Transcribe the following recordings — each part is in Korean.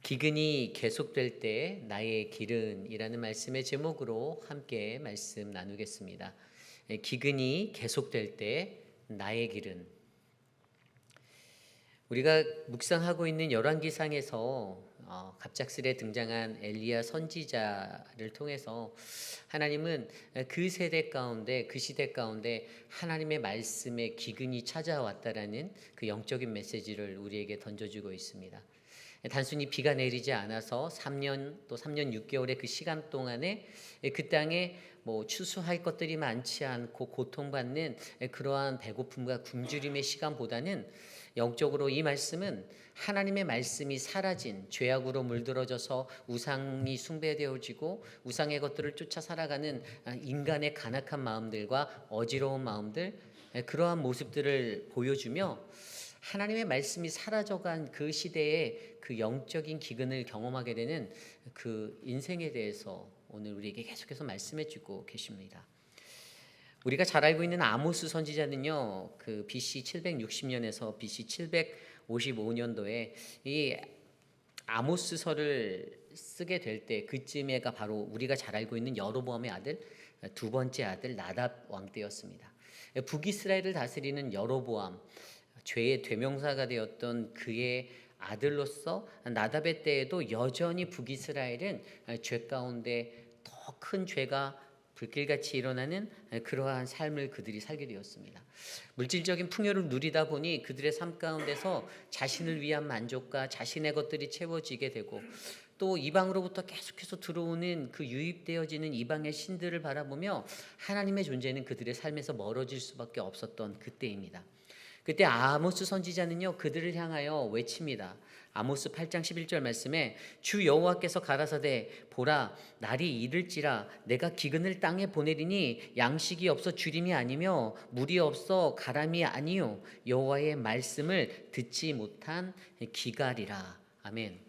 기근이 계속될 때 나의 길은이라는 말씀의 제목으로 함께 말씀 나누겠습니다. 기근이 계속될 때 나의 길은. 우리가 묵상하고 있는 열왕기상에서 갑작스레 등장한 엘리야 선지자를 통해서 하나님은 그 세대 가운데 그 시대 가운데 하나님의 말씀의 기근이 찾아왔다라는 그 영적인 메시지를 우리에게 던져주고 있습니다. 단순히 비가 내리지 않아서 3년 또 3년 6개월의 그 시간 동안에 그 땅에 추수할 것들이 많지 않고 고통받는 그러한 배고픔과 굶주림의 시간보다는 영적으로 이 말씀은 하나님의 말씀이 사라진 죄악으로 물들어져서 우상이 숭배되어지고 우상의 것들을 쫓아 살아가는 인간의 간악한 마음들과 어지러운 마음들, 그러한 모습들을 보여주며 하나님의 말씀이 사라져간 그 시대의 그 영적인 기근을 경험하게 되는 그 인생에 대해서 오늘 우리에게 계속해서 말씀해 주고 계십니다. 우리가 잘 알고 있는 아모스 선지자는요, 그 BC 760년에서 BC 755년도에 이 아모스서를 쓰게 될 때 그쯤에가 바로 우리가 잘 알고 있는 여로보암의 아들, 두 번째 아들 나답 왕 때였습니다. 북이스라엘을 다스리는 여로보암, 죄의 대명사가 되었던 그의 아들로서 나답의 때에도 여전히 북이스라엘은 죄 가운데 더 큰 죄가 불길같이 일어나는 그러한 삶을 그들이 살게 되었습니다. 물질적인 풍요를 누리다 보니 그들의 삶 가운데서 자신을 위한 만족과 자신의 것들이 채워지게 되고 또 이방으로부터 계속해서 들어오는 그 유입되어지는 이방의 신들을 바라보며 하나님의 존재는 그들의 삶에서 멀어질 수밖에 없었던 그때입니다. 그때 아모스 선지자는요, 그들을 향하여 외칩니다. 아모스 8장 11절 말씀에 주 여호와께서 가라사대 보라 날이 이를지라 내가 기근을 땅에 보내리니 양식이 없어 주림이 아니며 물이 없어 가람이 아니요 여호와의 말씀을 듣지 못한 기갈이라. 아멘.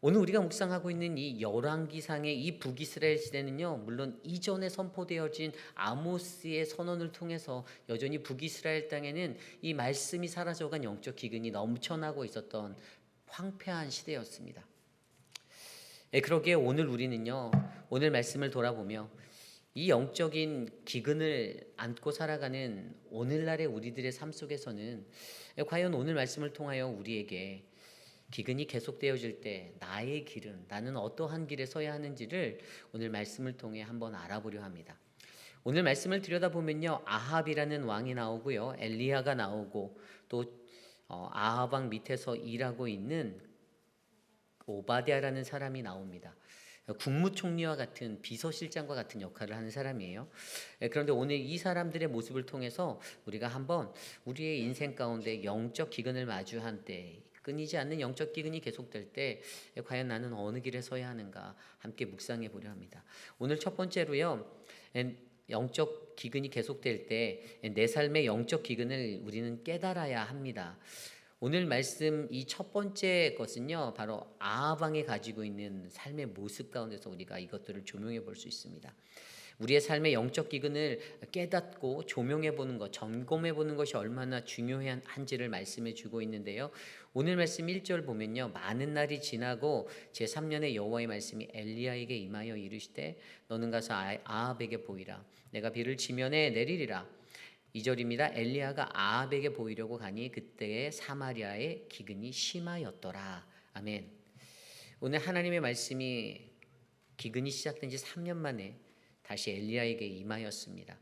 오늘 우리가 묵상하고 있는 이 열왕기상의 이 북이스라엘 시대는요, 물론 이전에 선포되어진 아모스의 선언을 통해서 여전히 북이스라엘 땅에는 이 말씀이 사라져간 영적 기근이 넘쳐나고 있었던 황폐한 시대였습니다. 그러기에 오늘 우리는요, 오늘 말씀을 돌아보며 이 영적인 기근을 안고 살아가는 오늘날의 우리들의 삶 속에서는 과연 오늘 말씀을 통하여 우리에게 기근이 계속되어질 때 나의 길은, 나는 어떠한 길에 서야 하는지를 오늘 말씀을 통해 한번 알아보려 합니다. 오늘 말씀을 들여다보면요, 아합이라는 왕이 나오고요, 엘리야가 나오고 또 아합 왕 밑에서 일하고 있는 오바댜라는 사람이 나옵니다. 국무총리와 같은 비서실장과 같은 역할을 하는 사람이에요. 그런데 오늘 이 사람들의 모습을 통해서 우리가 한번 우리의 인생 가운데 영적 기근을 마주한 때, 끊이지 않는 영적 기근이 계속될 때 과연 나는 어느 길에 서야 하는가 함께 묵상해 보려 합니다. 오늘 첫 번째로요, 영적 기근이 계속될 때 내 삶의 영적 기근을 우리는 깨달아야 합니다. 오늘 말씀 이 첫 번째 것은요, 바로 아합 왕이 가지고 있는 삶의 모습 가운데서 우리가 이것들을 조명해 볼 수 있습니다. 우리의 삶의 영적 기근을 깨닫고 조명해 보는 것, 점검해 보는 것이 얼마나 중요한지를 말씀해 주고 있는데요. 오늘 말씀 1절 보면요, 많은 날이 지나고 제3년의 여호와의 말씀이 엘리야에게 임하여 이르시되 너는 가서 아합에게 보이라. 내가 비를 지면에 내리리라. 2절입니다. 엘리야가 아합에게 보이려고 가니 그때의 사마리아의 기근이 심하였더라. 아멘. 오늘 하나님의 말씀이 기근이 시작된 지 3년 만에 다시 엘리야에게 임하였습니다.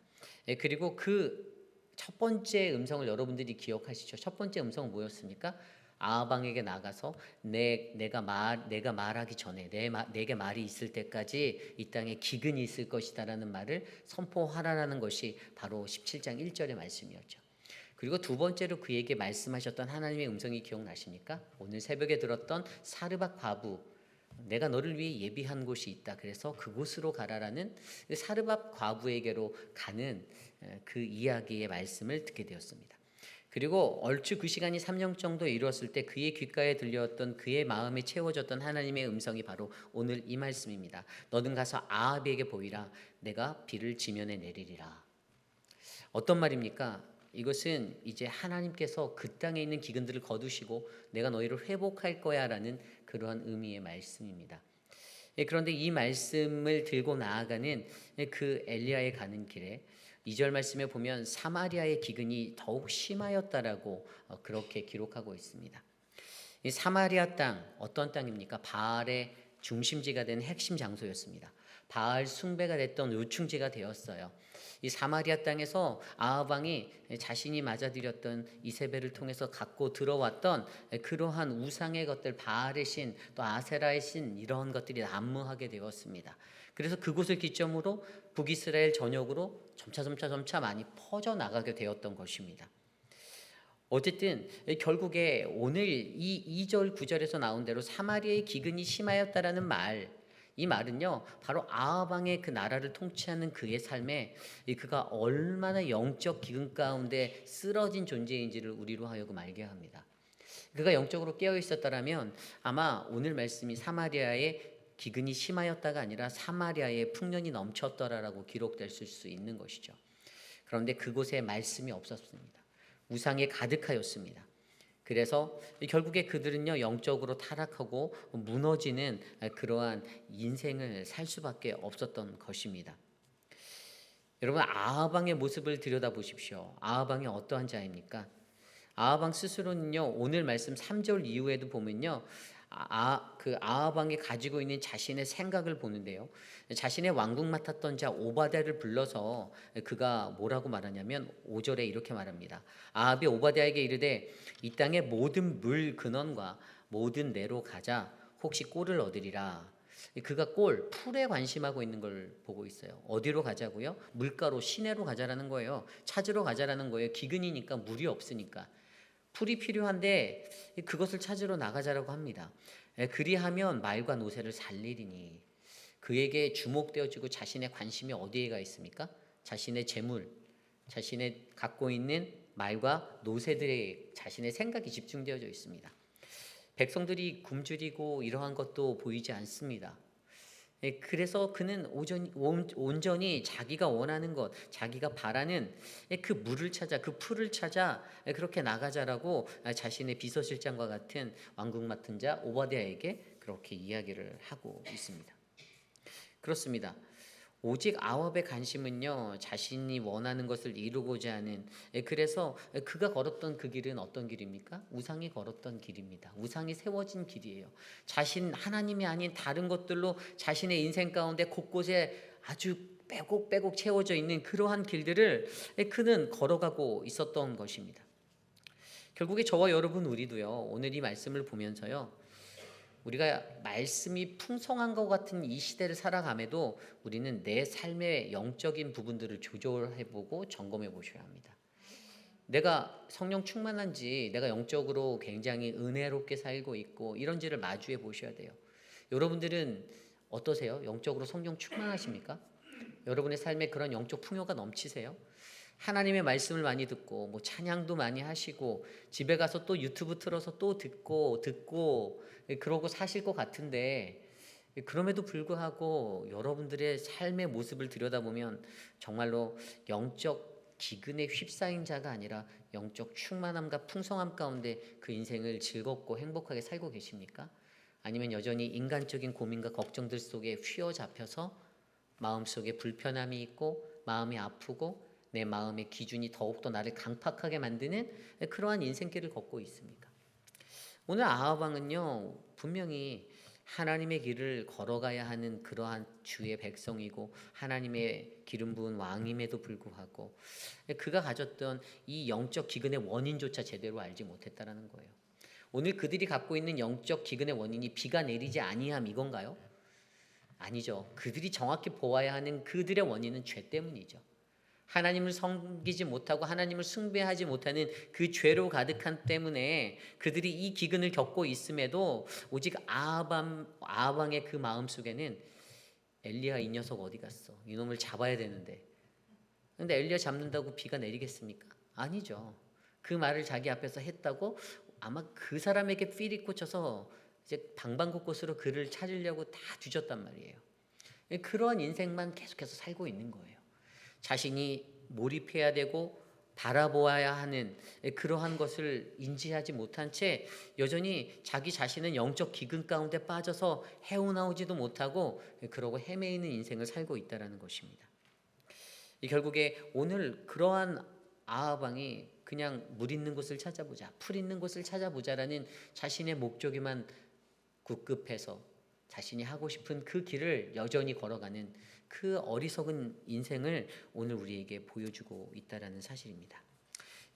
그리고 그 첫 번째 음성을 여러분들이 기억하시죠? 첫 번째 음성은 뭐였습니까? 아합 왕에게 나가서 내가 말하기 전에 내게 말이 있을 때까지 이 땅에 기근이 있을 것이다라는 말을 선포하라라는 것이 바로 17장 1절의 말씀이었죠. 그리고 두 번째로 그에게 말씀하셨던 하나님의 음성이 기억나십니까? 오늘 새벽에 들었던 사르밧 과부, 내가 너를 위해 예비한 곳이 있다. 그래서 그곳으로 가라라는 사르밧 과부에게로 가는 그 이야기의 말씀을 듣게 되었습니다. 그리고 얼추 그 시간이 3년 정도 이루었을 때 그의 귓가에 들려왔던 그의 마음에 채워졌던 하나님의 음성이 바로 오늘 이 말씀입니다. 너는 가서 아합에게 보이라. 내가 비를 지면에 내리리라. 어떤 말입니까? 이것은 이제 하나님께서 그 땅에 있는 기근들을 거두시고 내가 너희를 회복할 거야라는 그러한 의미의 말씀입니다. 그런데 이 말씀을 들고 나아가는 그 엘리야의 가는 길에 2절 말씀에 보면 사마리아의 기근이 더욱 심하였다라고 그렇게 기록하고 있습니다. 이 사마리아 땅 어떤 땅입니까? 바알의 중심지가 된 핵심 장소였습니다. 바알 숭배가 됐던 요충지가 되었어요. 이 사마리아 땅에서 아합 왕이 자신이 맞아들였던 이세벨을 통해서 갖고 들어왔던 그러한 우상의 것들, 바알의 신, 또 아세라의 신, 이런 것들이 난무하게 되었습니다. 그래서 그곳을 기점으로 북이스라엘 전역으로 점차 많이 퍼져나가게 되었던 것입니다. 어쨌든 결국에 오늘 이 2절 9절에서 나온 대로 사마리아의 기근이 심하였다라는 말, 이 말은요 바로 아합 왕의 그 나라를 통치하는 그의 삶에 그가 얼마나 영적 기근 가운데 쓰러진 존재인지를 우리로 하여금 알게 합니다. 그가 영적으로 깨어 있었다라면 아마 오늘 말씀이 사마리아의 기근이 심하였다가 아니라 사마리아의 풍년이 넘쳤더라라고 기록될 수 있는 것이죠. 그런데 그곳에 말씀이 없었습니다. 우상에 가득하였습니다. 그래서 결국에 그들은요 영적으로 타락하고 무너지는 그러한 인생을 살 수밖에 없었던 것입니다. 여러분, 아합 왕의 모습을 들여다보십시오. 아합 왕이 어떠한 자입니까? 아합 왕 스스로는요 오늘 말씀 3절 이후에도 보면요 그 아합 왕이 가지고 있는 자신의 생각을 보는데요. 자신의 왕국 맡았던 자 오바댜를 불러서 그가 뭐라고 말하냐면 5절에 이렇게 말합니다. 아합이 오바댜에게 이르되 이 땅의 모든 물 근원과 모든 내로 가자. 혹시 꼴을 얻으리라. 그가 풀에 관심하고 있는 걸 보고 있어요. 어디로 가자고요? 물가로, 시내로 가자라는 거예요. 찾으러 가자라는 거예요. 기근이니까 물이 없으니까. 풀이 필요한데 그것을 찾으러 나가자라고 합니다. 그리하면 말과 노새를 살리리니. 그에게 주목되어지고 자신의 관심이 어디에 가 있습니까? 자신의 재물, 자신의 갖고 있는 말과 노새들의 자신의 생각이 집중되어져 있습니다. 백성들이 굶주리고 이러한 것도 보이지 않습니다. 그래서 그는 온전히 자기가 원하는 것, 자기가 바라는 그 물을 찾아, 그 풀을 찾아 그렇게 나가자라고 자신의 비서실장과 같은 왕국 맡은 자 오바댜에게 그렇게 이야기를 하고 있습니다. 그렇습니다. 오직 아합의 관심은요 자신이 원하는 것을 이루고자 하는, 그래서 그가 걸었던 그 길은 어떤 길입니까? 우상이 걸었던 길입니다. 우상이 세워진 길이에요. 자신 하나님이 아닌 다른 것들로 자신의 인생 가운데 곳곳에 아주 빼곡 채워져 있는 그러한 길들을 그는 걸어가고 있었던 것입니다. 결국에 저와 여러분 우리도요 오늘 이 말씀을 보면서요 우리가 말씀이 풍성한 것 같은 이 시대를 살아감에도 우리는 내 삶의 영적인 부분들을 조절해보고 점검해 보셔야 합니다. 내가 성령 충만한지, 내가 영적으로 굉장히 은혜롭게 살고 있고 이런지를 마주해 보셔야 돼요. 여러분들은 어떠세요? 영적으로 성령 충만하십니까? 여러분의 삶에 그런 영적 풍요가 넘치세요? 하나님의 말씀을 많이 듣고 뭐 찬양도 많이 하시고 집에 가서 또 유튜브 틀어서 또 듣고 그러고 사실 것 같은데, 그럼에도 불구하고 여러분들의 삶의 모습을 들여다보면 정말로 영적 기근에 휩싸인 자가 아니라 영적 충만함과 풍성함 가운데 그 인생을 즐겁고 행복하게 살고 계십니까? 아니면 여전히 인간적인 고민과 걱정들 속에 휘어잡혀서 마음속에 불편함이 있고 마음이 아프고 내 마음의 기준이 더욱더 나를 강팍하게 만드는 그러한 인생길을 걷고 있습니까? 오늘 아합 왕은요 분명히 하나님의 길을 걸어가야 하는 그러한 주의 백성이고 하나님의 기름 부은 왕임에도 불구하고 그가 가졌던 이 영적 기근의 원인조차 제대로 알지 못했다라는 거예요. 오늘 그들이 갖고 있는 영적 기근의 원인이 비가 내리지 아니함 이건가요? 아니죠. 그들이 정확히 보아야 하는 그들의 원인은 죄 때문이죠. 하나님을 섬기지 못하고 하나님을 숭배하지 못하는 그 죄로 가득한 때문에 그들이 이 기근을 겪고 있음에도 오직 아합 왕의 그 마음속에는 엘리야 이 녀석 어디 갔어? 이놈을 잡아야 되는데. 근데 엘리야 잡는다고 비가 내리겠습니까? 아니죠. 그 말을 자기 앞에서 했다고 아마 그 사람에게 필이 꽂혀서 이제 방방곳곳으로 그를 찾으려고 다 뒤졌단 말이에요. 그러한 인생만 계속해서 살고 있는 거예요. 자신이 몰입해야 되고 바라보아야 하는 그러한 것을 인지하지 못한 채 여전히 자기 자신은 영적 기근 가운데 빠져서 헤어나오지도 못하고 그러고 헤매이는 인생을 살고 있다는 것입니다. 결국에 오늘 그러한 아합 왕이 그냥 물 있는 곳을 찾아보자, 풀 있는 곳을 찾아보자라는 자신의 목적에만 굳급해서 자신이 하고 싶은 그 길을 여전히 걸어가는 그 어리석은 인생을 오늘 우리에게 보여주고 있다는 사실입니다.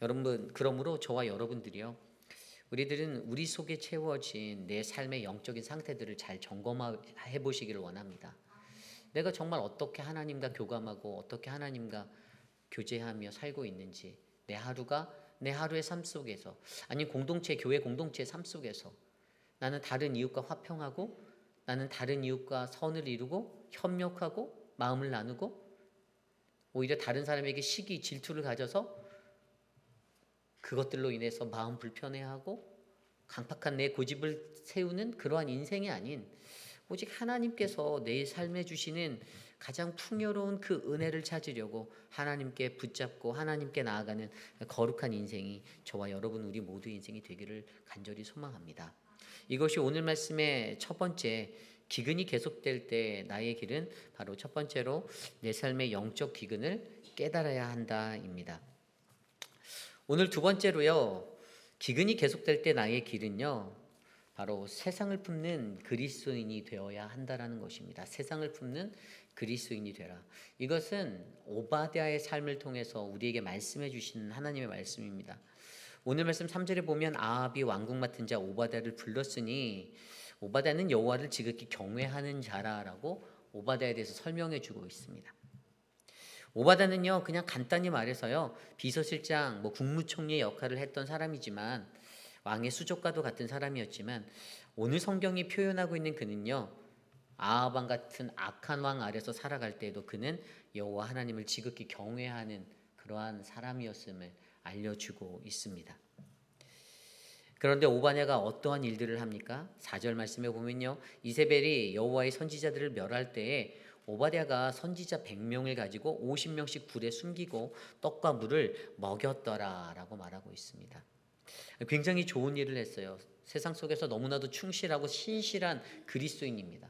여러분, 그러므로 저와 여러분들이요, 우리들은 우리 속에 채워진 내 삶의 영적인 상태들을 잘 점검해 보시기를 원합니다. 내가 정말 어떻게 하나님과 교감하고 어떻게 하나님과 교제하며 살고 있는지, 내 하루의 삶 속에서, 아니 교회 공동체의 삶 속에서 나는 다른 이웃과 화평하고, 나는 다른 이웃과 선을 이루고 협력하고 마음을 나누고, 오히려 다른 사람에게 시기 질투를 가져서 그것들로 인해서 마음 불편해하고 강팍한 내 고집을 세우는 그러한 인생이 아닌, 오직 하나님께서 내 삶에 주시는 가장 풍요로운 그 은혜를 찾으려고 하나님께 붙잡고 하나님께 나아가는 거룩한 인생이 저와 여러분 우리 모두의 인생이 되기를 간절히 소망합니다. 이것이 오늘 말씀의 첫 번째, 기근이 계속될 때 나의 길은 바로 첫 번째로 내 삶의 영적 기근을 깨달아야 한다입니다. 오늘 두 번째로요, 기근이 계속될 때 나의 길은요, 바로 세상을 품는 그리스도인이 되어야 한다라는 것입니다. 세상을 품는 그리스도인이 되라. 이것은 오바댜의 삶을 통해서 우리에게 말씀해 주시는 하나님의 말씀입니다. 오늘 말씀 3절에 보면 아합이 왕궁 맡은 자 오바댜를 불렀으니, 오바댜는 여호와를 지극히 경외하는 자라라고 오바댜에 대해서 설명해 주고 있습니다. 오바댜는요, 그냥 간단히 말해서요, 비서실장, 국무총리의 역할을 했던 사람이지만, 왕의 수족과도 같은 사람이었지만, 오늘 성경이 표현하고 있는 그는요, 아합 왕 같은 악한 왕 아래서 살아갈 때에도 그는 여호와 하나님을 지극히 경외하는 그러한 사람이었음을 알려주고 있습니다. 그런데 오바댜가 어떠한 일들을 합니까? 4절 말씀에 보면요, 이세벨이 여호와의 선지자들을 멸할 때에 오바댜가 선지자 100명을 가지고 50명씩 불에 숨기고 떡과 물을 먹였더라라고 말하고 있습니다. 굉장히 좋은 일을 했어요. 세상 속에서 너무나도 충실하고 신실한 그리스도인입니다.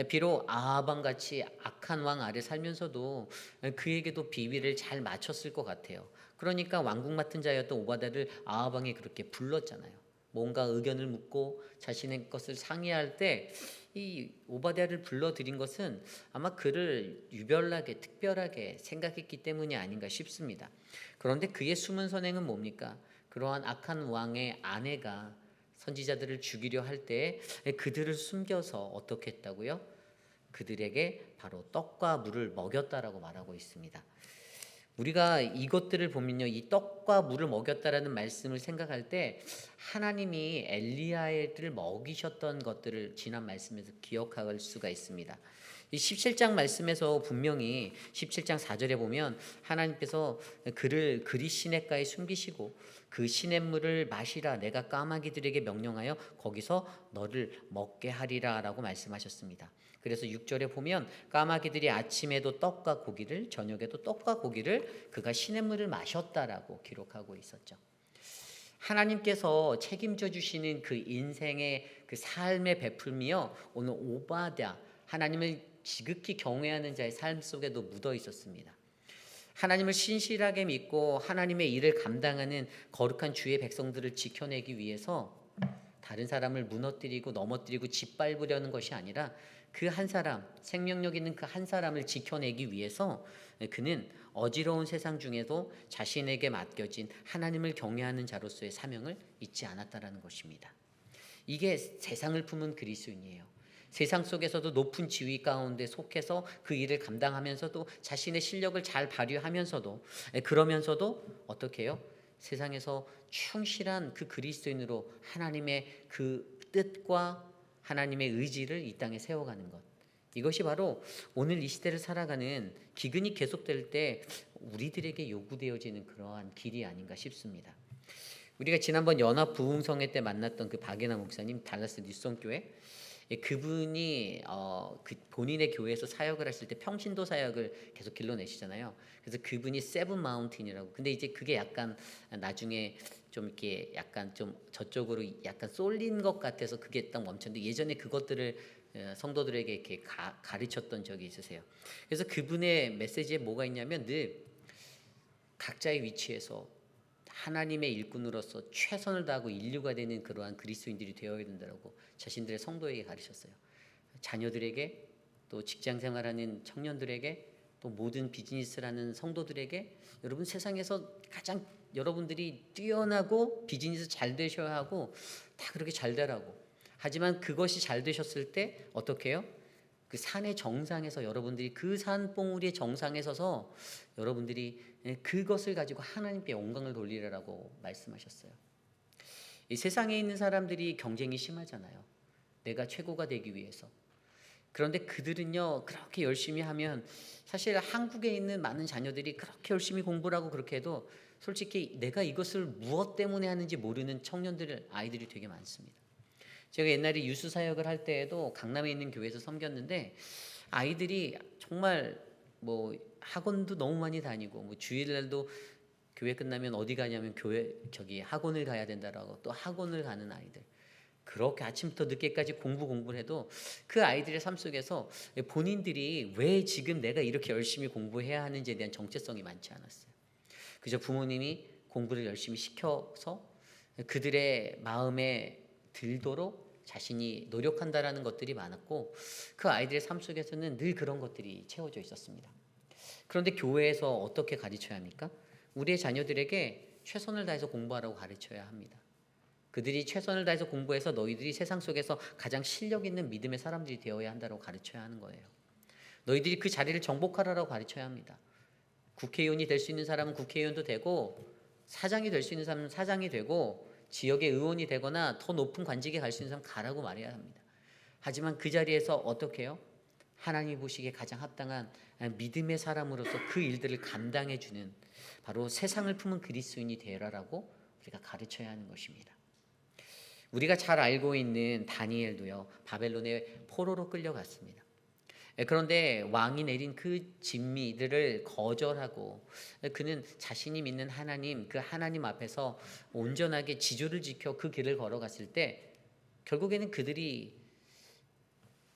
비록 아합 왕같이 악한 왕 아래 살면서도 그에게도 비위를 잘 맞췄을 것 같아요. 그러니까 왕궁 맡은 자였던 오바댜를 아합 왕이 그렇게 불렀잖아요. 뭔가 의견을 묻고 자신의 것을 상의할 때 이 오바댜를 불러들인 것은 아마 그를 유별나게 특별하게 생각했기 때문이 아닌가 싶습니다. 그런데 그의 숨은 선행은 뭡니까? 그러한 악한 왕의 아내가 선지자들을 죽이려 할 때 그들을 숨겨서 어떻게 했다고요? 그들에게 바로 떡과 물을 먹였다라고 말하고 있습니다. 우리가 이것들을 보면요, 이 떡과 물을 먹였다라는 말씀을 생각할 때 하나님이 엘리야를 먹이셨던 것들을 지난 말씀에서 기억할 수가 있습니다. 이 17장 말씀에서 분명히 17장 4절에 보면 하나님께서 그를 그리 시냇가에 숨기시고 그 시냇물을 마시라 내가 까마귀들에게 명령하여 거기서 너를 먹게 하리라 라고 말씀하셨습니다. 그래서 6절에 보면 까마귀들이 아침에도 떡과 고기를, 저녁에도 떡과 고기를 그가 시냇물을 마셨다라고 기록하고 있었죠. 하나님께서 책임져 주시는 그 인생의 그 삶의 베풀미요, 오늘 오바댜, 하나님을 지극히 경외하는 자의 삶 속에도 묻어 있었습니다. 하나님을 신실하게 믿고 하나님의 일을 감당하는 거룩한 주의 백성들을 지켜내기 위해서 다른 사람을 무너뜨리고 넘어뜨리고 짓밟으려는 것이 아니라 그 한 사람, 생명력 있는 그 한 사람을 지켜내기 위해서 그는 어지러운 세상 중에도 자신에게 맡겨진 하나님을 경외하는 자로서의 사명을 잊지 않았다라는 것입니다. 이게 세상을 품은 그리스도인이에요. 세상 속에서도 높은 지위 가운데 속해서 그 일을 감당하면서도 자신의 실력을 잘 발휘하면서도, 그러면서도 어떻게 해요? 세상에서 충실한 그 그리스도인으로 하나님의 그 뜻과 하나님의 의지를 이 땅에 세워가는 것, 이것이 바로 오늘 이 시대를 살아가는 기근이 계속될 때 우리들에게 요구되어지는 그러한 길이 아닌가 싶습니다. 우리가 지난번 연합 부흥성회 때 만났던 그 박예나 목사님, 달라스 뉴성교회, 그분이 그 본인의 교회에서 사역을 하실 때 평신도 사역을 계속 길러내시잖아요. 그래서 그분이 세븐 마운틴이라고. 근데 이제 그게 약간 나중에 좀 이렇게 약간 좀 저쪽으로 약간 쏠린 것 같아서 그게 딱 멈췄는데, 예전에 그것들을 성도들에게 이렇게 가르쳤던 적이 있으세요. 그래서 그분의 메시지에 뭐가 있냐면, 늘 각자의 위치에서 하나님의 일꾼으로서 최선을 다하고 인류가 되는 그러한 그리스도인들이 되어야 된다고 자신들의 성도에게 가르쳤어요. 자녀들에게, 또 직장 생활하는 청년들에게, 또 모든 비즈니스를 하는 성도들에게, 여러분 세상에서 가장 여러분들이 뛰어나고 비즈니스 잘 되셔야 하고 다 그렇게 잘 되라고. 하지만 그것이 잘 되셨을 때 어떻게 해요? 그 산의 정상에서 여러분들이 그 산봉우리의 정상에 서서 여러분들이 그것을 가지고 하나님께 영광을 돌리라고 말씀하셨어요. 이 세상에 있는 사람들이 경쟁이 심하잖아요. 내가 최고가 되기 위해서. 그런데 그들은요, 그렇게 열심히 하면, 사실 한국에 있는 많은 자녀들이 그렇게 열심히 공부를 하고 그렇게 해도 솔직히 내가 이것을 무엇 때문에 하는지 모르는 청년들, 아이들이 되게 많습니다. 제가 옛날에 유수 사역을 할 때에도 강남에 있는 교회에서 섬겼는데, 아이들이 정말 뭐 학원도 너무 많이 다니고, 뭐 주일날도 교회 끝나면 어디 가냐면 교회 저기 학원을 가야 된다라고 또 학원을 가는 아이들. 그렇게 아침부터 늦게까지 공부를 해도 그 아이들의 삶 속에서 본인들이 왜 지금 내가 이렇게 열심히 공부해야 하는지에 대한 정체성이 많지 않았어요. 그저 부모님이 공부를 열심히 시켜서 그들의 마음에 들도록 자신이 노력한다라는 것들이 많았고, 그 아이들의 삶 속에서는 늘 그런 것들이 채워져 있었습니다. 그런데 교회에서 어떻게 가르쳐야 합니까? 우리의 자녀들에게 최선을 다해서 공부하라고 가르쳐야 합니다. 그들이 최선을 다해서 공부해서 너희들이 세상 속에서 가장 실력 있는 믿음의 사람들이 되어야 한다고 가르쳐야 하는 거예요. 너희들이 그 자리를 정복하라고 가르쳐야 합니다. 국회의원이 될 수 있는 사람은 국회의원도 되고, 사장이 될 수 있는 사람은 사장이 되고, 지역의 의원이 되거나 더 높은 관직에 갈 수 있는 사람 가라고 말해야 합니다. 하지만 그 자리에서 어떻게 해요? 하나님이 보시기에 가장 합당한 믿음의 사람으로서 그 일들을 감당해 주는, 바로 세상을 품은 그리스도인이 되라라고 우리가 가르쳐야 하는 것입니다. 우리가 잘 알고 있는 다니엘도요, 바벨론의 포로로 끌려갔습니다. 그런데 왕이 내린 그 진미들을 거절하고, 그는 자신이 믿는 하나님, 그 하나님 앞에서 온전하게 지조를 지켜 그 길을 걸어갔을 때, 결국에는 그들이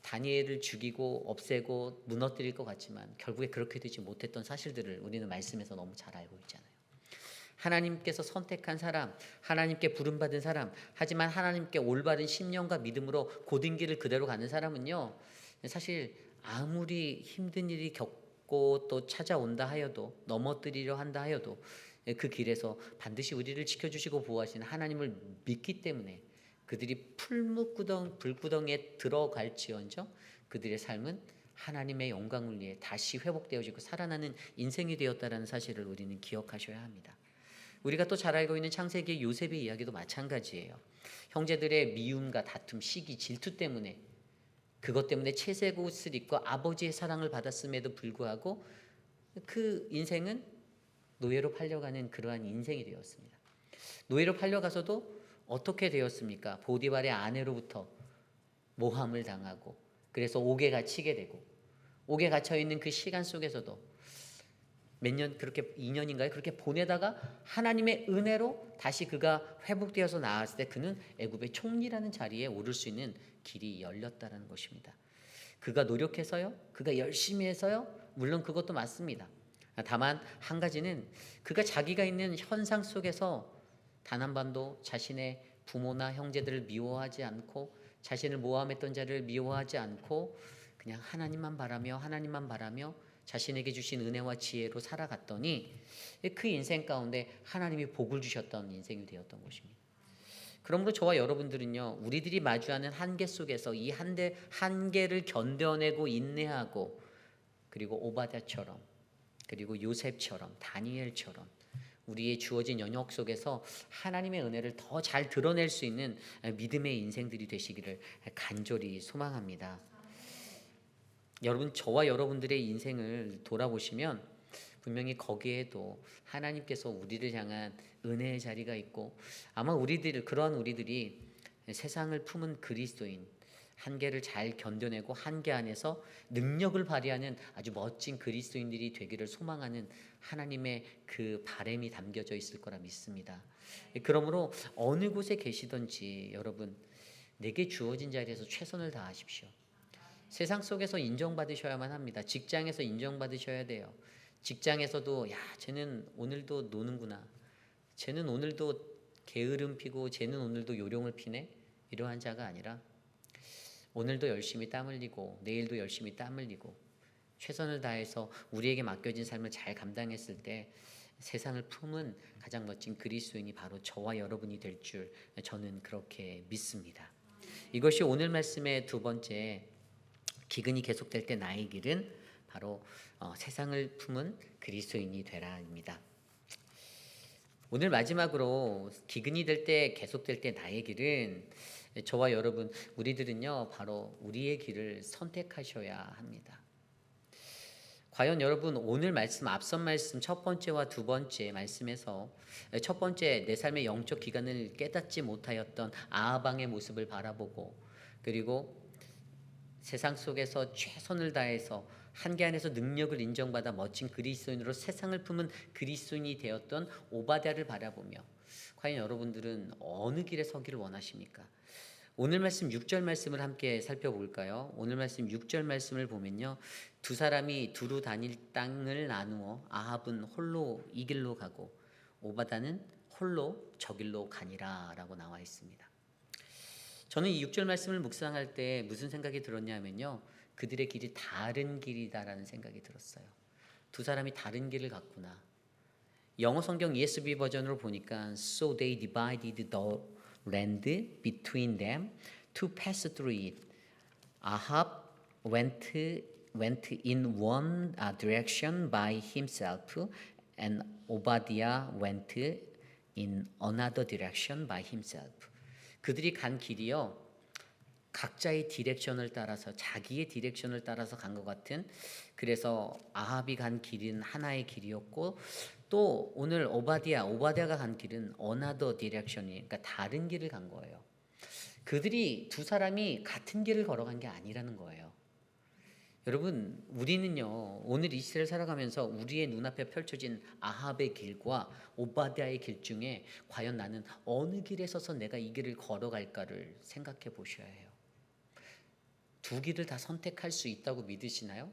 다니엘을 죽이고 없애고 무너뜨릴 것 같지만 결국에 그렇게 되지 못했던 사실들을 우리는 말씀에서 너무 잘 알고 있잖아요. 하나님께서 선택한 사람, 하나님께 부름받은 사람, 하지만 하나님께 올바른 신념과 믿음으로 고든 길을 그대로 가는 사람은요, 사실 아무리 힘든 일이 겪고 또 찾아온다 하여도, 넘어뜨리려 한다 하여도 그 길에서 반드시 우리를 지켜주시고 보호하시는 하나님을 믿기 때문에 그들이 불구덩이에 들어갈지언정 그들의 삶은 하나님의 영광을 위해 다시 회복되어지고 살아나는 인생이 되었다는 사실을 우리는 기억하셔야 합니다. 우리가 또 잘 알고 있는 창세기의 요셉의 이야기도 마찬가지예요. 형제들의 미움과 다툼, 시기, 질투 때문에, 그것 때문에 채색 옷을 입고 아버지의 사랑을 받았음에도 불구하고 그 인생은 노예로 팔려가는 그러한 인생이 되었습니다. 노예로 팔려가서도 어떻게 되었습니까? 보디발의 아내로부터 모함을 당하고, 그래서 옥에 갇히게 되고, 옥에 갇혀 있는 그 시간 속에서도 몇 년, 그렇게 2년인가요? 그렇게 보내다가 하나님의 은혜로 다시 그가 회복되어서 나왔을 때 그는 애굽의 총리라는 자리에 오를 수 있는 길이 열렸다는 것입니다. 그가 노력해서요? 그가 열심히 해서요? 물론 그것도 맞습니다. 다만 한 가지는, 그가 자기가 있는 현상 속에서 단 한 번도 자신의 부모나 형제들을 미워하지 않고, 자신을 모함했던 자를 미워하지 않고, 그냥 하나님만 바라며 자신에게 주신 은혜와 지혜로 살아갔더니 그 인생 가운데 하나님이 복을 주셨던 인생이 되었던 것입니다. 그러므로 저와 여러분들은요, 우리들이 마주하는 한계 속에서 이 한계를 견뎌내고 인내하고, 그리고 오바댜처럼, 그리고 요셉처럼, 다니엘처럼 우리의 주어진 영역 속에서 하나님의 은혜를 더 잘 드러낼 수 있는 믿음의 인생들이 되시기를 간절히 소망합니다. 여러분, 저와 여러분들의 인생을 돌아보시면 분명히 거기에도 하나님께서 우리를 향한 은혜의 자리가 있고, 아마 그러한 우리들이 세상을 품은 그리스도인, 한계를 잘 견뎌내고 한계 안에서 능력을 발휘하는 아주 멋진 그리스도인들이 되기를 소망하는 하나님의 그 바람이 담겨져 있을 거라 믿습니다. 그러므로 어느 곳에 계시든지 여러분 내게 주어진 자리에서 최선을 다하십시오. 세상 속에서 인정받으셔야만 합니다. 직장에서 인정받으셔야 돼요. 직장에서도 야 쟤는 오늘도 노는구나. 쟤는 오늘도 게으름 피고 쟤는 오늘도 요령을 피네. 이러한 자가 아니라 오늘도 열심히 땀 흘리고 내일도 열심히 땀 흘리고 최선을 다해서 우리에게 맡겨진 삶을 잘 감당했을 때 세상을 품은 가장 멋진 그리스도인이 바로 저와 여러분이 될 줄 저는 그렇게 믿습니다. 이것이 오늘 말씀의 두 번째, 기근이 계속될 때 나의 길은 바로 세상을 품은 그리스도인이 되라입니다. 오늘 마지막으로 기근이 될 때 계속될 때 나의 길은 저와 여러분 우리들은요 바로 우리의 길을 선택하셔야 합니다. 과연 여러분 오늘 말씀 앞선 말씀 첫 번째와 두 번째 말씀에서 첫 번째 내 삶의 영적 기간을 깨닫지 못하였던 아합 왕의 모습을 바라보고 그리고 세상 속에서 최선을 다해서 한계 안에서 능력을 인정받아 멋진 그리스도인으로 세상을 품은 그리스도인이 되었던 오바댜를 바라보며 과연 여러분들은 어느 길에 서기를 원하십니까? 오늘 말씀 6절 말씀을 함께 살펴볼까요? 오늘 말씀 6절 말씀을 보면요. 두 사람이 두루 다닐 땅을 나누어 아합은 홀로 이 길로 가고 오바댜는 홀로 저 길로 가니라 라고 나와 있습니다. 저는 이 6절 말씀을 묵상할 때 무슨 생각이 들었냐면요. 그들의 길이 다른 길이다라는 생각이 들었어요. 두 사람이 다른 길을 갔구나. 영어 성경 ESV 버전으로 보니까 So they divided the land between them to pass through it. Ahab went in one direction by himself and Obadiah went in another direction by himself. 그들이 간 길이요. 각자의 디렉션을 따라서 자기의 디렉션을 따라서 간 것 같은 그래서 아합이 간 길은 하나의 길이었고 또 오늘 오바댜가 간 길은 another direction이 그러니까 다른 길을 간 거예요. 그들이 두 사람이 같은 길을 걸어간 게 아니라는 거예요. 여러분 우리는요 오늘 이 시대를 살아가면서 우리의 눈앞에 펼쳐진 아합의 길과 오바댜의 길 중에 과연 나는 어느 길에 서서 내가 이 길을 걸어갈까를 생각해 보셔야 해요. 두 길을 다 선택할 수 있다고 믿으시나요?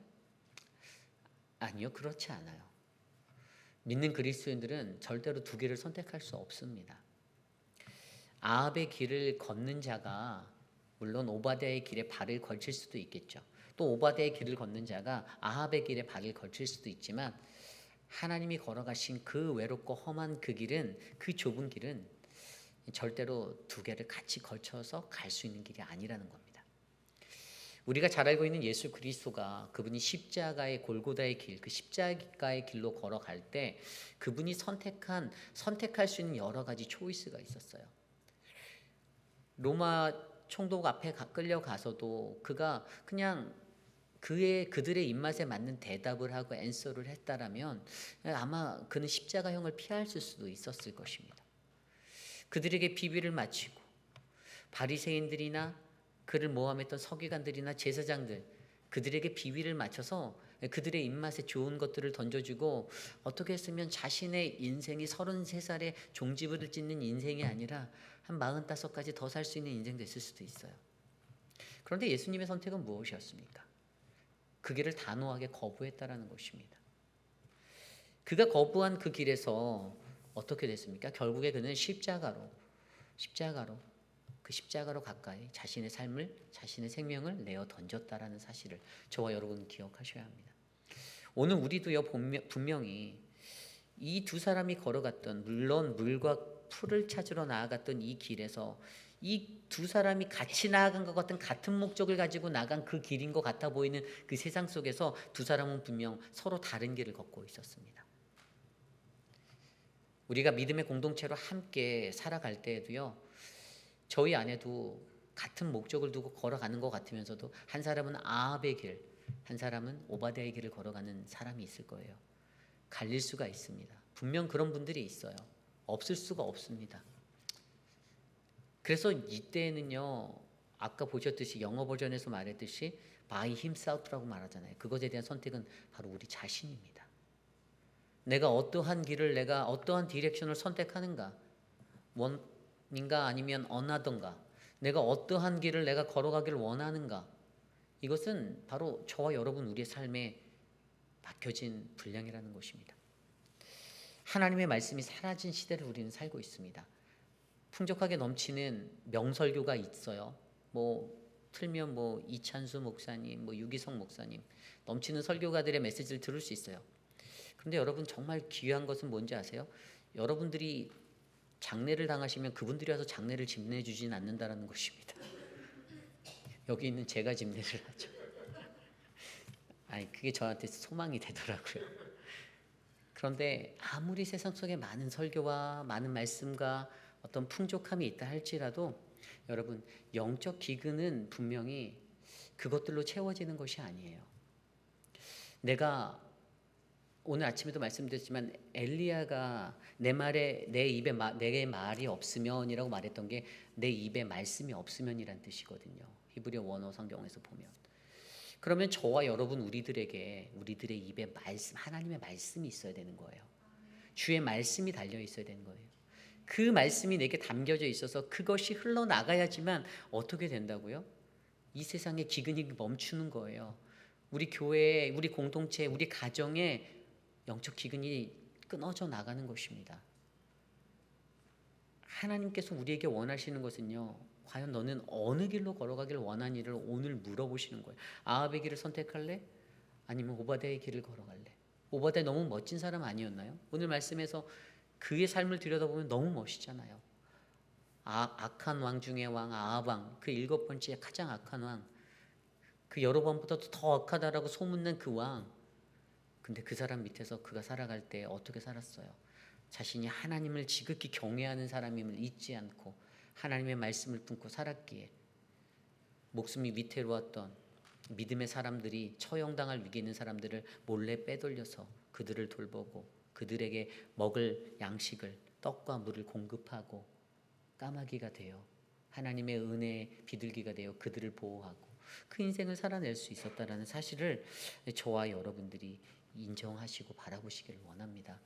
아니요, 그렇지 않아요. 믿는 그리스도인들은 절대로 두 길을 선택할 수 없습니다. 아합의 길을 걷는 자가 물론 오바댜의 길에 발을 걸칠 수도 있겠죠. 또 오바댜의 길을 걷는 자가 아합의 길에 발을 걸칠 수도 있지만 하나님이 걸어가신 그 외롭고 험한 그 길은 그 좁은 길은 절대로 두 개를 같이 걸쳐서 갈 수 있는 길이 아니라는 겁니다. 우리가 잘 알고 있는 예수 그리스도가 그분이 십자가의 골고다의 길, 그 십자가의 길로 걸어갈 때 그분이 선택할 수 있는 여러 가지 초이스가 있었어요. 로마 총독 앞에 끌려가서도 그가 그냥 그들의 입맛에 맞는 대답을 하고 앤서를 했다라면 아마 그는 십자가형을 피할 수도 있었을 것입니다. 그들에게 비비를 맞추고 바리새인들이나 그를 모함했던 서기관들이나 제사장들 그들에게 비위를 맞춰서 그들의 입맛에 좋은 것들을 던져주고 어떻게 했으면 자신의 인생이 33살에 종지부를 찍는 인생이 아니라 한 45까지 더 살 수 있는 인생 됐을 수도 있어요. 그런데 예수님의 선택은 무엇이었습니까? 그 길을 단호하게 거부했다라는 것입니다. 그가 거부한 그 길에서 어떻게 됐습니까? 결국에 그는 십자가로 그 십자가로 가까이 자신의 삶을 자신의 생명을 내어 던졌다라는 사실을 저와 여러분 기억하셔야 합니다. 오늘 우리도요 분명히 이 두 사람이 걸어갔던 물론 물과 풀을 찾으러 나아갔던 이 길에서 이 두 사람이 같이 나아간 것 같은 같은 목적을 가지고 나간 그 길인 것 같아 보이는 그 세상 속에서 두 사람은 분명 서로 다른 길을 걷고 있었습니다. 우리가 믿음의 공동체로 함께 살아갈 때에도요. 저희 안에도 같은 목적을 두고 걸어가는 것 같으면서도 한 사람은 아합의 길, 한 사람은 오바댜의 길을 걸어가는 사람이 있을 거예요. 갈릴 수가 있습니다. 분명 그런 분들이 있어요. 없을 수가 없습니다. 그래서 이때에는요 아까 보셨듯이 영어 버전에서 말했듯이 by himself라고 말하잖아요. 그것에 대한 선택은 바로 우리 자신입니다. 내가 어떠한 길을, 내가 어떠한 디렉션을 선택하는가, 원인가 아니면 어나던가, 내가 어떠한 길을 내가 걸어가기를 원하는가, 이것은 바로 저와 여러분 우리의 삶에 맡겨진 분량이라는 것입니다. 하나님의 말씀이 사라진 시대를 우리는 살고 있습니다. 풍족하게 넘치는 명설교가 있어요. 틀면 이찬수 목사님, 유기성 목사님, 넘치는 설교가들의 메시지를 들을 수 있어요. 그런데 여러분 정말 귀한 것은 뭔지 아세요? 여러분들이 장례를 당하시면 그분들이 와서 장례를 집례해주진 않는다라는 것입니다. 여기 있는 제가 집례를 하죠. 그게 저한테 소망이 되더라고요. 그런데 아무리 세상 속에 많은 설교와 많은 말씀과 어떤 풍족함이 있다 할지라도 여러분, 영적 기근은 분명히 그것들로 채워지는 것이 아니에요. 내가 오늘 아침에도 말씀드렸지만 엘리야가 내 입에 내 말이 없으면이라고 말했던 게 내 입에 말씀이 없으면이란 뜻이거든요. 히브리어 원어 성경에서 보면. 그러면 저와 여러분 우리들의 입에 말씀, 하나님의 말씀이 있어야 되는 거예요. 주의 말씀이 달려 있어야 되는 거예요. 그 말씀이 내게 담겨져 있어서 그것이 흘러나가야지만 어떻게 된다고요? 이 세상의 기근이 멈추는 거예요. 우리 교회, 우리 공동체, 우리 가정에 영적 기근이 끊어져 나가는 것입니다. 하나님께서 우리에게 원하시는 것은요, 과연 너는 어느 길로 걸어가길 원하니를 오늘 물어보시는 거예요. 아합의 길을 선택할래? 아니면 오바댜의 길을 걸어갈래? 오바댜 너무 멋진 사람 아니었나요? 오늘 말씀에서 그의 삶을 들여다보면 너무 멋있잖아요. 악한 왕 중의 왕 아합 왕, 그 7번째 가장 악한 왕, 그 여로보암보다도 더 악하다라고 소문난 그 왕. 근데 그 사람 밑에서 그가 살아갈 때 어떻게 살았어요? 자신이 하나님을 지극히 경외하는 사람임을 잊지 않고 하나님의 말씀을 품고 살았기에 목숨이 위태로웠던 믿음의 사람들이 처형당할 위기에 있는 사람들을 몰래 빼돌려서 그들을 돌보고 그들에게 먹을 양식을, 떡과 물을 공급하고 까마귀가 되어 하나님의 은혜의 비둘기가 되어 그들을 보호하고 그 인생을 살아낼 수 있었다라는 사실을 저와 여러분들이 인정하시고 바라보시기를 원합니다.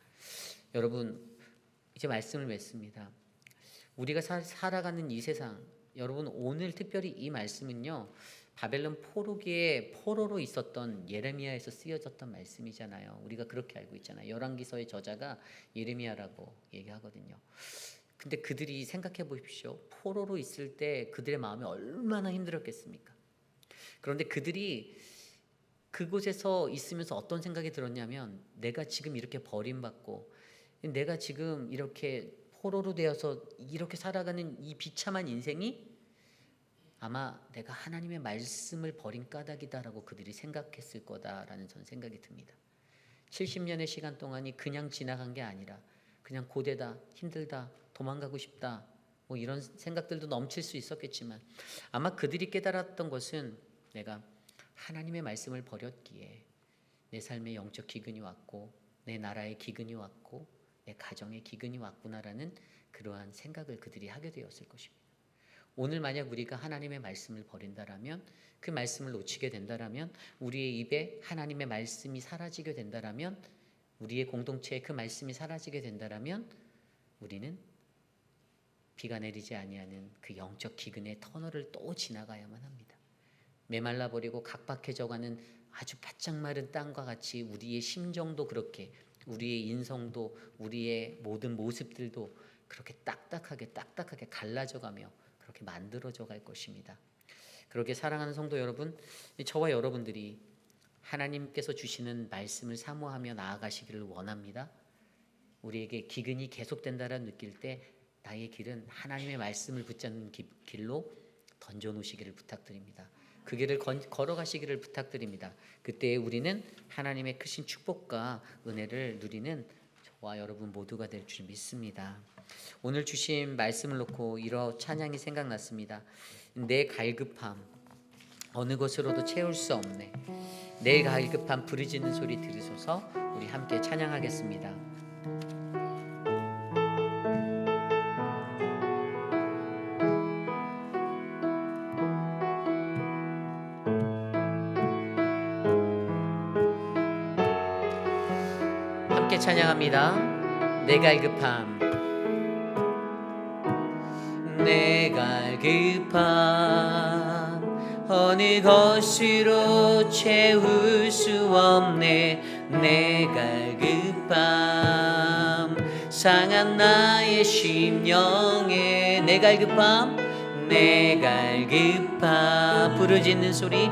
여러분, 이제 말씀을 맺습니다. 우리가 살아가는 이 세상, 여러분 오늘 특별히 이 말씀은요, 바벨론 포로기에 포로로 있었던 예레미야에서 쓰여졌던 말씀이잖아요. 우리가 그렇게 알고 있잖아요. 열왕기서의 저자가 예레미야라고 얘기하거든요. 근데 그들이 생각해 보십시오. 포로로 있을 때 그들의 마음이 얼마나 힘들었겠습니까? 그런데 그들이 그곳에서 있으면서 어떤 생각이 들었냐면, 내가 지금 이렇게 버림받고 내가 지금 이렇게 포로로 되어서 이렇게 살아가는 이 비참한 인생이 아마 내가 하나님의 말씀을 버린 까닭이다라고 그들이 생각했을 거다라는 전 생각이 듭니다. 70년의 시간 동안이 그냥 지나간 게 아니라 그냥 고되다, 힘들다, 도망가고 싶다, 이런 생각들도 넘칠 수 있었겠지만 아마 그들이 깨달았던 것은 내가 하나님의 말씀을 버렸기에 내 삶에 영적 기근이 왔고 내 나라의 기근이 왔고 내 가정의 기근이 왔구나라는 그러한 생각을 그들이 하게 되었을 것입니다. 오늘 만약 우리가 하나님의 말씀을 버린다라면, 그 말씀을 놓치게 된다라면, 우리의 입에 하나님의 말씀이 사라지게 된다라면, 우리의 공동체에 그 말씀이 사라지게 된다라면 우리는 비가 내리지 아니하는 그 영적 기근의 터널을 또 지나가야만 합니다. 메말라 버리고 각박해져가는 아주 바짝 마른 땅과 같이 우리의 심정도 그렇게, 우리의 인성도, 우리의 모든 모습들도 그렇게 딱딱하게 갈라져가며 그렇게 만들어져 갈 것입니다. 그렇게 사랑하는 성도 여러분, 저와 여러분들이 하나님께서 주시는 말씀을 사모하며 나아가시기를 원합니다. 우리에게 기근이 계속된다라 느낄 때 나의 길은 하나님의 말씀을 붙잡는 길로 던져놓으시기를 부탁드립니다. 그 길을 걸어가시기를 부탁드립니다. 그때 우리는 하나님의 크신 축복과 은혜를 누리는 저와 여러분 모두가 될 줄 믿습니다. 오늘 주신 말씀을 놓고 이러 찬양이 생각났습니다. 내 갈급함 어느 것으로도 채울 수 없네. 내 갈급함 부르짖는 소리 들으소서. 우리 함께 찬양하겠습니다. 함께 찬양합니다. 내 갈급함. 내 갈급함 어느 것으로 채울 수 없네. 내 갈급함 상한 나의 심령에 내 갈급함 내 갈급함 부르짖는 소리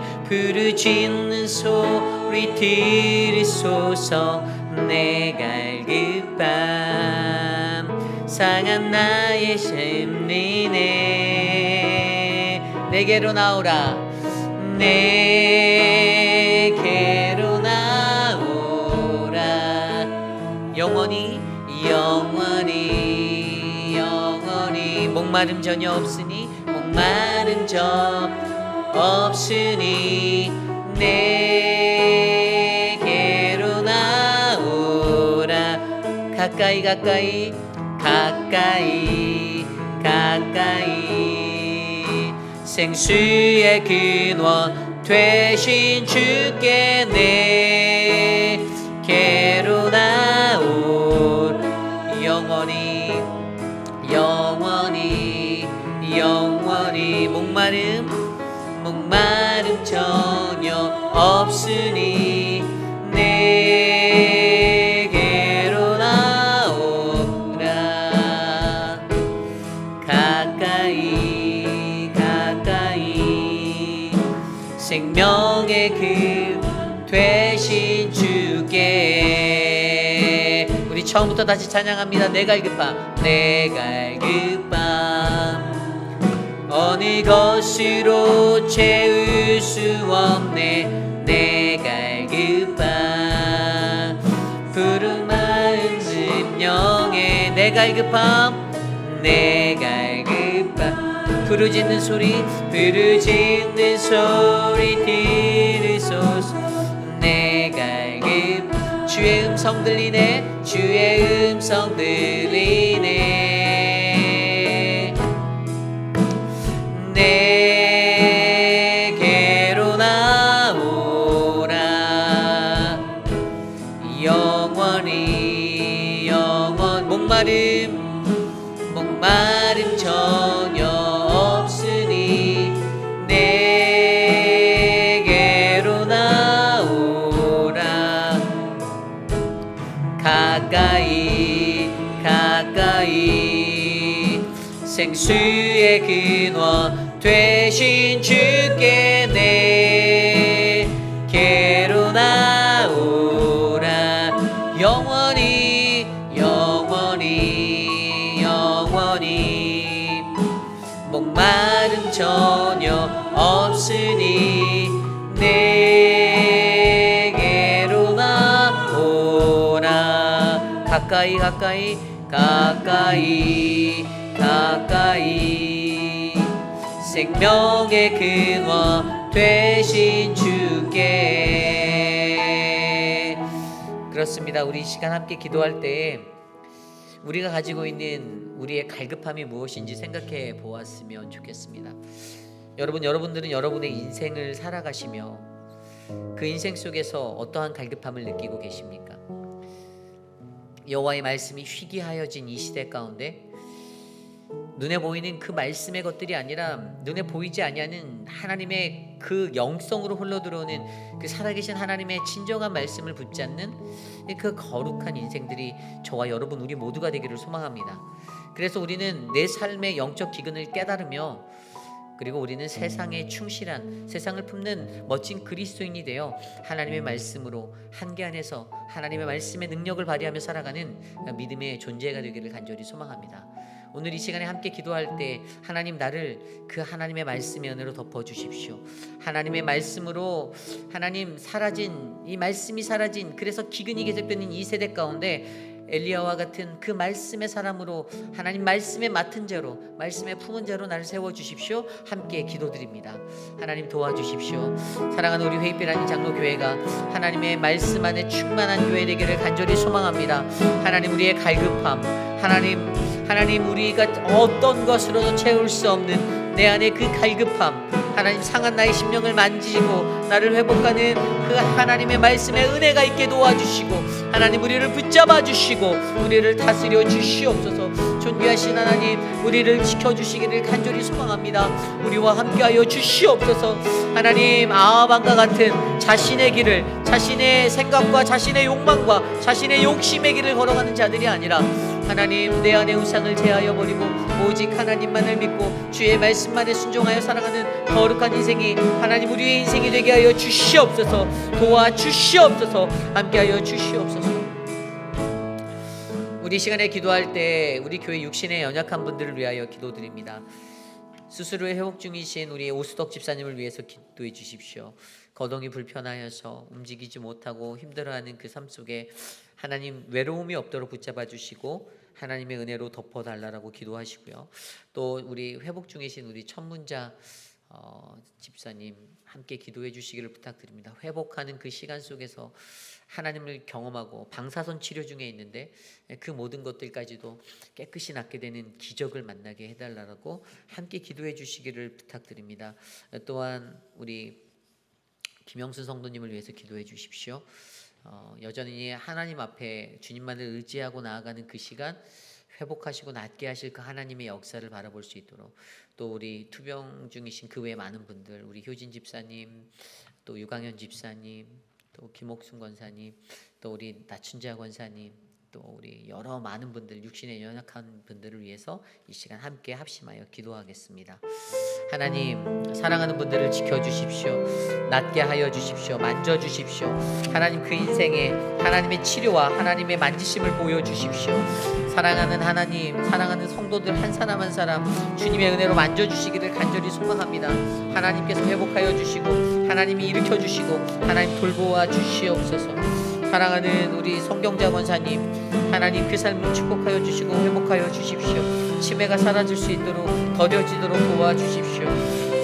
들으소서. 내 갈급함 상한 나의 심리네. 내게로 나오라. 내게로 나오라. 영원히 목마름 전혀 없으니 내게로 나오라. 가까이 생수의 근원 되신 주께 내게로 나올. 영원히 목마름 전혀 없으니 내게로 나오라. 가까이 생명의 그 되신 주께. 우리 처음부터 다시 찬양합니다. 내 갈급함 어느 것으로 채울 수 없네. 내 갈급함 푸른 마음 심령에 내 갈급함 부르짖는 소리 들으소서. 내 갈급 주의 음성 들리네. 내게로 나오라. 영원히 목마름 전혀 없으니 내게로 나오라. 가까이 생수의 근원 되신 주께 내게로 나오라. 영원히 목마름 전혀 없으니 내게로 나오라. 가까이 생명의 근원 되신 주께. 그렇습니다. 우리 이 시간 함께 기도할 때 우리가 가지고 있는 우리의 갈급함이 무엇인지 생각해 보았으면 좋겠습니다. 여러분들은 여러분의 인생을 살아가시며 그 인생 속에서 어떠한 갈급함을 느끼고 계십니까? 여호와의 말씀이 희귀하여진 이 시대 가운데 눈에 보이는 그 말씀의 것들이 아니라 눈에 보이지 아니하는 하나님의 그 영성으로 흘러들어오는 그 살아계신 하나님의 진정한 말씀을 붙잡는 그 거룩한 인생들이 저와 여러분 우리 모두가 되기를 소망합니다. 그래서 우리는 내 삶의 영적 기근을 깨달으며 그리고 우리는 세상에 충실한 세상을 품는 멋진 그리스도인이 되어 하나님의 말씀으로 한계 안에서 하나님의 말씀의 능력을 발휘하며 살아가는 믿음의 존재가 되기를 간절히 소망합니다. 오늘 이 시간에 함께 기도할 때 하나님 나를 그 하나님의 말씀의 은혜로 덮어주십시오. 하나님의 말씀으로 하나님 사라진 이 말씀이 사라진 그래서 기근이 계속되는 이 세대 가운데 엘리야와 같은 그 말씀의 사람으로 하나님 말씀에 맡은 자로 말씀에 품은 자로 나를 세워주십시오. 함께 기도드립니다. 하나님 도와주십시오. 사랑하는 우리 회의별 한인 장로교회가 하나님의 말씀 안에 충만한 교회 되기를 간절히 소망합니다. 하나님 우리의 갈급함 하나님 우리가 어떤 것으로도 채울 수 없는 내 안에 그 갈급함 하나님 상한 나의 심령을 만지시고 나를 회복하는 그 하나님의 말씀의 은혜가 있게 도와주시고 하나님 우리를 붙잡아 주시고 우리를 다스려 주시옵소서. 존귀하신 하나님, 우리를 지켜주시기를 간절히 소망합니다. 우리와 함께하여 주시옵소서. 하나님, 아합왕과 같은 자신의 길을, 자신의 생각과 자신의 욕망과 자신의 욕심의 길을 걸어가는 자들이 아니라 하나님, 내 안의 우상을 제하여 버리고 오직 하나님만을 믿고 주의 말씀만에 순종하여 살아가는 거룩한 인생이 하나님 우리의 인생이 되게 하여 주시옵소서. 도와주시옵소서. 함께하여 주시옵소서. 우리 시간에 기도할 때 우리 교회 육신의 연약한 분들을 위하여 기도드립니다. 수술을 회복 중이신 우리 오수덕 집사님을 위해서 기도해 주십시오. 거동이 불편하여서 움직이지 못하고 힘들어하는 그 삶 속에 하나님 외로움이 없도록 붙잡아 주시고 하나님의 은혜로 덮어달라고 기도하시고요. 또 우리 회복 중이신 우리 천문자 집사님 함께 기도해 주시기를 부탁드립니다. 회복하는 그 시간 속에서 하나님을 경험하고 방사선 치료 중에 있는데 그 모든 것들까지도 깨끗이 낫게 되는 기적을 만나게 해달라고 함께 기도해 주시기를 부탁드립니다. 또한 우리 김영순 성도님을 위해서 기도해 주십시오. 여전히 하나님 앞에 주님만을 의지하고 나아가는 그 시간, 회복하시고 낫게 하실 그 하나님의 역사를 바라볼 수 있도록, 또 우리 투병 중이신 그 외 많은 분들, 우리 효진 집사님, 또 유강현 집사님, 또 김옥순 권사님, 또 우리 나춘자 권사님, 또 우리 여러 많은 분들, 육신에 연약한 분들을 위해서 이 시간 함께 합심하여 기도하겠습니다. 하나님, 사랑하는 분들을 지켜주십시오. 낫게 하여 주십시오. 만져주십시오. 하나님, 그 인생에 하나님의 치료와 하나님의 만지심을 보여주십시오. 사랑하는 하나님, 사랑하는 성도들 한 사람 한 사람 주님의 은혜로 만져주시기를 간절히 소망합니다. 하나님께서 회복하여 주시고 하나님이 일으켜 주시고 하나님 돌보아 주시옵소서. 사랑하는 우리 성경자 권사님, 하나님 그 삶을 축복하여 주시고 회복하여 주십시오. 치매가 사라질 수 있도록 더뎌지도록 도와주십시오.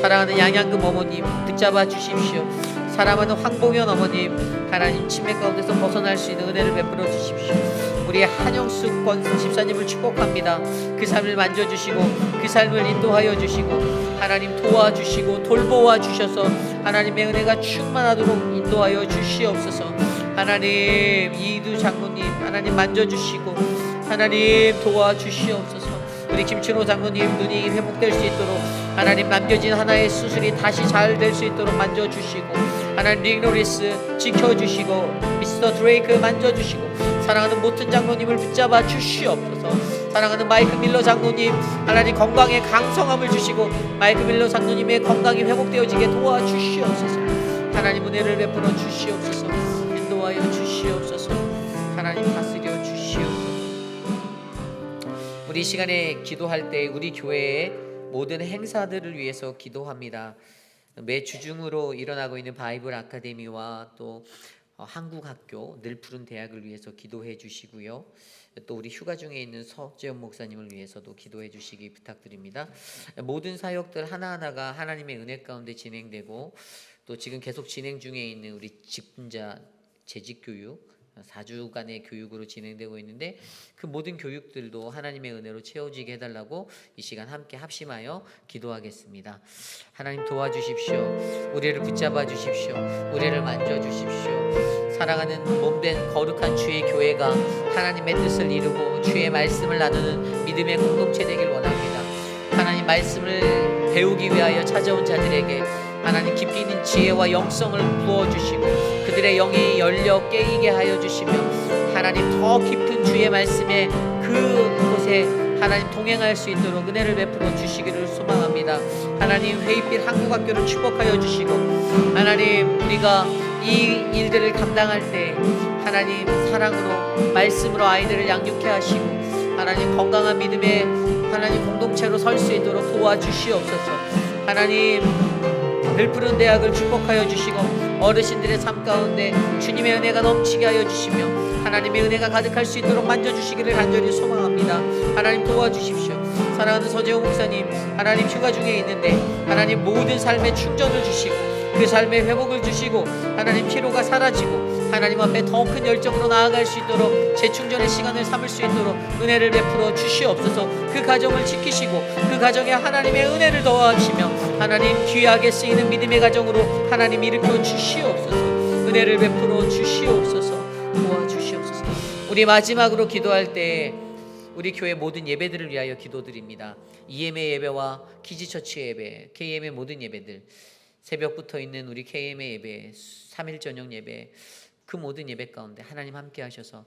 사랑하는 양양금 어머님 붙잡아 주십시오. 사랑하는 황봉현 어머님, 하나님 치매 가운데서 벗어날 수 있는 은혜를 베풀어 주십시오. 우리 한영숙 집사님을 축복합니다. 그 삶을 만져주시고 그 삶을 인도하여 주시고 하나님 도와주시고 돌보아 주셔서 하나님의 은혜가 충만하도록 인도하여 주시옵소서. 하나님, 이두 장로님 하나님 만져주시고 하나님 도와주시옵소서. 우리 김춘호 장로님 눈이 회복될 수 있도록 하나님 남겨진 하나의 수술이 다시 잘 될 수 있도록 만져주시고 하나님 릭노리스 지켜주시고 미스터 드레이크 만져주시고 사랑하는 모튼 장로님을 붙잡아 주시옵소서. 사랑하는 마이크 밀러 장로님, 하나님 건강에 강성함을 주시고 마이크 밀러 장로님의 건강이 회복되어지게 도와주시옵소서. 하나님 은혜를 베풀어 주시옵소서. 인도하여 주시옵소서. 하나님 다스려 주시옵소서. 우리 시간에 기도할 때 우리 교회의 모든 행사들을 위해서 기도합니다. 매 주중으로 일어나고 있는 바이블 아카데미와 또 한국학교 늘푸른 대학을 위해서 기도해 주시고요. 또 우리 휴가 중에 있는 서재현 목사님을 위해서도 기도해 주시기 부탁드립니다. 모든 사역들 하나하나가 하나님의 은혜 가운데 진행되고 또 지금 계속 진행 중에 있는 우리 직분자 재직교육 4주간의 교육으로 진행되고 있는데 그 모든 교육들도 하나님의 은혜로 채워지게 해달라고 이 시간 함께 합심하여 기도하겠습니다. 하나님 도와주십시오. 우리를 붙잡아 주십시오. 우리를 만져주십시오. 사랑하는 몸된 거룩한 주의 교회가 하나님의 뜻을 이루고 주의 말씀을 나누는 믿음의 공동체 되길 원합니다. 하나님 말씀을 배우기 위하여 찾아온 자들에게 하나님 깊이 있는 지혜와 영성을 부어주시고 그들의 영이 열려 깨이게 하여 주시며 하나님 더 깊은 주의 말씀에 그곳에 하나님 동행할 수 있도록 은혜를 베풀어 주시기를 소망합니다. 하나님 회의빛 한국학교를 축복하여 주시고 하나님 우리가 이 일들을 감당할 때 하나님 사랑으로 말씀으로 아이들을 양육케 하시고 하나님 건강한 믿음의 하나님 공동체로 설 수 있도록 도와주시옵소서. 하나님 늘푸른 대학을 축복하여 주시고 어르신들의 삶 가운데 주님의 은혜가 넘치게 하여 주시며 하나님의 은혜가 가득할 수 있도록 만져주시기를 간절히 소망합니다. 하나님 도와주십시오. 사랑하는 서재호 목사님 하나님 휴가 중에 있는데 하나님 모든 삶에 충전을 주시고 그 삶에 회복을 주시고 하나님 피로가 사라지고 하나님 앞에 더 큰 열정으로 나아갈 수 있도록 재충전의 시간을 삼을 수 있도록 은혜를 베풀어 주시옵소서. 그 가정을 지키시고 그 가정에 하나님의 은혜를 더하시며 하나님 귀하게 쓰이는 믿음의 가정으로 하나님 일으켜 주시옵소서. 은혜를 베풀어 주시옵소서. 도와주시옵소서. 우리 마지막으로 기도할 때 우리 교회 모든 예배들을 위하여 기도드립니다. EM의 예배와 키즈처치 예배, KM의 모든 예배들, 새벽부터 있는 우리 KM의 예배, 3일 저녁 예배, 그 모든 예배 가운데 하나님 함께 하셔서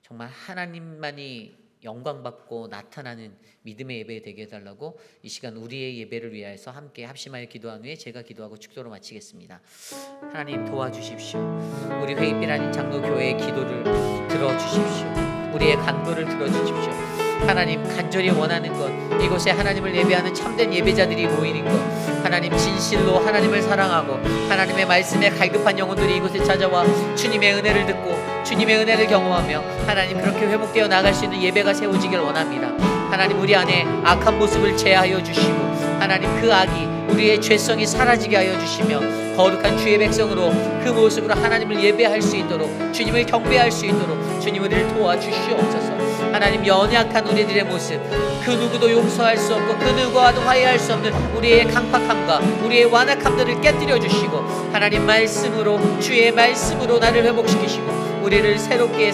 정말 하나님만이 영광받고 나타나는 믿음의 예배 되게 해달라고 이 시간 우리의 예배를 위하여서 함께 합심하여 기도한 후에 제가 기도하고 축도로 마치겠습니다. 하나님 도와주십시오. 우리 회의빛 아닌 장로교회의 기도를 들어주십시오. 우리의 간구를 들어주십시오. 하나님 간절히 원하는 것, 이곳에 하나님을 예배하는 참된 예배자들이 모이는 것, 하나님 진실로 하나님을 사랑하고 하나님의 말씀에 갈급한 영혼들이 이곳에 찾아와 주님의 은혜를 듣고 주님의 은혜를 경험하며 하나님 그렇게 회복되어 나갈 수 있는 예배가 세워지길 원합니다. 하나님 우리 안에 악한 모습을 제하여 주시고 하나님 그 악이 우리의 죄성이 사라지게 하여 주시며 거룩한 주의 백성으로 그 모습으로 하나님을 예배할 수 있도록 주님을 경배할 수 있도록 주님 우리를 도와주시옵소서. 하나님 연약한 우리들의 모습, 그 누구도 용서할 수 없고 그 누구와도 화해할 수 없는 우리의 강팍함과 우리의 완악함들을 깨뜨려 주시고 하나님 말씀으로 주의 말씀으로 나를 회복시키시고 우리를 새롭게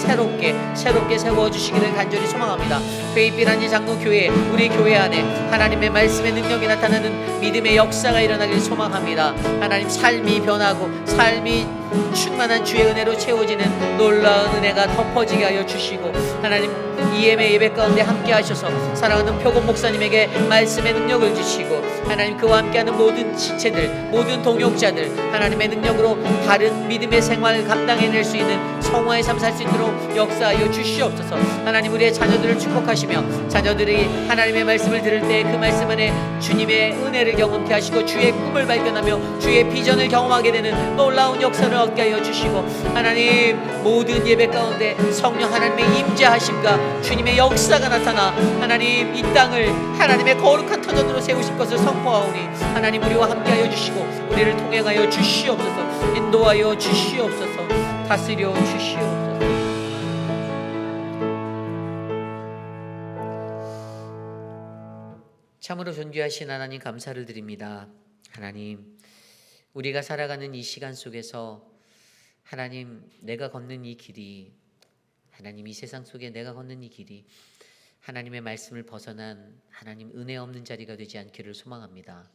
세워주시기를 간절히 소망합니다. 회의빛 아닌 장로교회 우리 교회 안에 하나님의 말씀의 능력이 나타나는 믿음의 역사가 일어나길 소망합니다. 하나님 삶이 변하고 삶이 충만한 주의 은혜로 채워지는 놀라운 은혜가 덮어지게 하여 주시고 하나님 EM의 예배 가운데 함께 하셔서 사랑하는 표곤 목사님에게 말씀의 능력을 주시고 하나님 그와 함께하는 모든 지체들 모든 동역자들 하나님의 능력으로 다른 믿음의 생활을 감당해낼 수 있는 성화의 삶 살 수 있도록 역사하여 주시옵소서. 하나님 우리의 자녀들을 축복하시며 자녀들이 하나님의 말씀을 들을 때 그 말씀 안에 주님의 은혜를 경험케 하시고 주의 꿈을 발견하며 주의 비전을 경험하게 되는 놀라운 역사를 얻게 하여 주시고 하나님 모든 예배 가운데 성령 하나님의 임재하심과 주님의 역사가 나타나 하나님 이 땅을 하나님의 거룩한 터전으로 세우실 것을 선포하오니 하나님 우리와 함께하여 주시고 우리를 통행하여 주시옵소서. 인도하여 주시옵소서. 다스려 주시옵소서. 참으로 존귀하신 하나님 감사를 드립니다. 하나님 우리가 살아가는 이 시간 속에서 하나님 내가 걷는 이 길이 하나님 이 세상 속에 내가 걷는 이 길이 하나님의 말씀을 벗어난 하나님 은혜 없는 자리가 되지 않기를 소망합니다.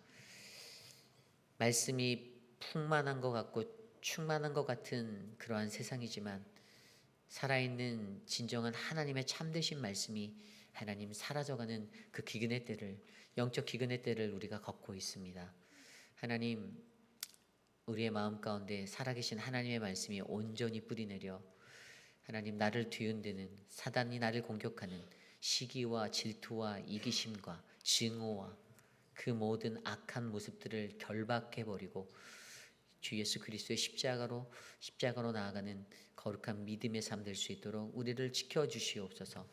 말씀이 풍만한 것 같고 충만한 것 같은 그러한 세상이지만 살아있는 진정한 하나님의 참되신 말씀이 하나님 사라져가는 그 기근의 때를 영적 기근의 때를 우리가 걷고 있습니다. 하나님 우리의 마음 가운데 살아계신 하나님의 말씀이 온전히 뿌리내려 하나님 나를 뒤흔드는 사단이 나를 공격하는 시기와 질투와 이기심과 증오와 그 모든 악한 모습들을 결박해버리고 주 예수 그리스도의 십자가로 나아가는 거룩한 믿음의 삶 될 수 있도록 우리를 지켜주시옵소서.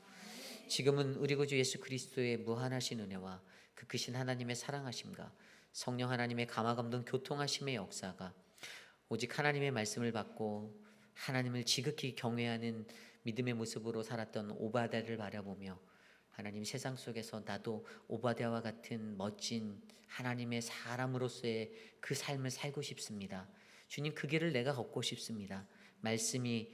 지금은 우리 구주 예수 그리스도의 무한하신 은혜와 그 크신 하나님의 사랑하심과 성령 하나님의 감화감동 교통하심의 역사가 오직 하나님의 말씀을 받고 하나님을 지극히 경외하는 믿음의 모습으로 살았던 오바댜를 바라보며 하나님 세상 속에서 나도 오바댜와 같은 멋진 하나님의 사람으로서의 그 삶을 살고 싶습니다. 주님 그 길을 내가 걷고 싶습니다. 말씀이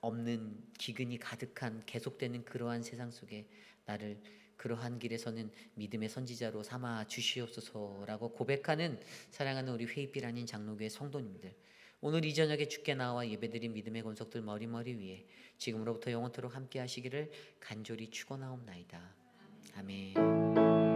없는 기근이 가득한 계속되는 그러한 세상 속에 나를 그러한 길에서는 믿음의 선지자로 삼아 주시옵소서라고 고백하는 사랑하는 우리 회의빛 아닌 장로교회 성도님들, 오늘 이 저녁에 주께 나와 예배드린 믿음의 권속들 머리 위에 지금으로부터 영원토록 함께 하시기를 간절히 축원하옵나이다. 아멘.